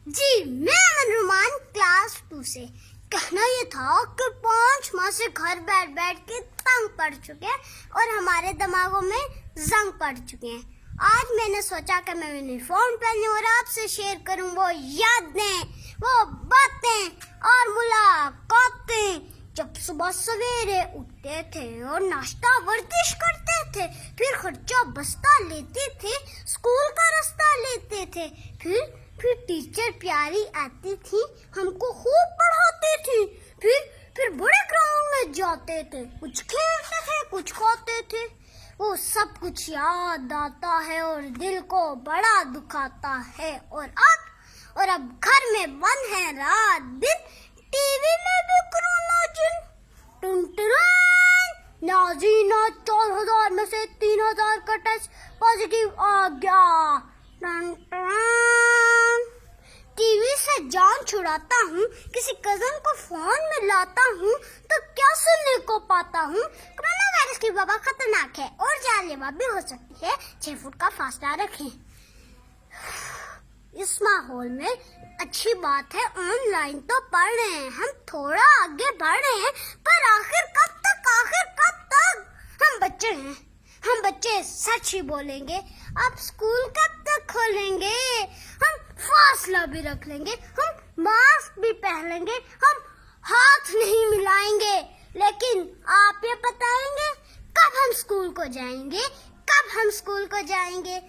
जी, मैं अमन रुमान क्लास 2 से। कहना ये था कि 5 माह से घर बैठ बैठ के तंग पड़ चुके हैं और हमारे दिमागों में जंग पड़ चुके हैं। आज मैंने सोचा कि मैं यूनिफॉर्म पहनूं और आपसे शेयर करूं वो यादें, वो बातें और मुलाकातें जब सुबह सवेरे उठते थे और नाश्ता वर्जिश करते थे, फिर खर्चा बस्ता लेते थे, स्कूल का रास्ता लेते थे, फिर टीचर प्यारी आती थी, हमको खूब पढ़ाती थी, फिर बड़े ग्राउंड में जाते थे, कुछ खेलते थे, कुछ खाते थे। वो सब कुछ याद आता है और दिल को बड़ा दुखाता है। और अब घर में बंद है रात दिन, टीवी में भी कोरोना जिन। टुनटुन नाजीना 4000 में से 3000 का टेस्ट पॉजिटिव आ गया। टीवी से जान छुड़ाता हूँ, किसी कजन को फोन में लाता हूँ तो क्या सुनने को पाता हूँ। कोरोना वायरस की वबा खतरनाक है और जानलेवा भी हो सकती है, 6 फुट का फासला रखें। इस माहौल में अच्छी बात है ऑनलाइन तो पढ़ रहे हैं, हम थोड़ा आगे बढ़ रहे हैं, पर आखिर कब तक हम बच्चे हैं, हम बच्चे सच ही बोलेंगे। अब स्कूल कब तक खोलेंगे, हम फासला भी रख लेंगे, हम मास्क भी पहनेंगे, हम हाथ नहीं मिलाएंगे, लेकिन आप ये बताएंगे कब हम स्कूल को जाएंगे।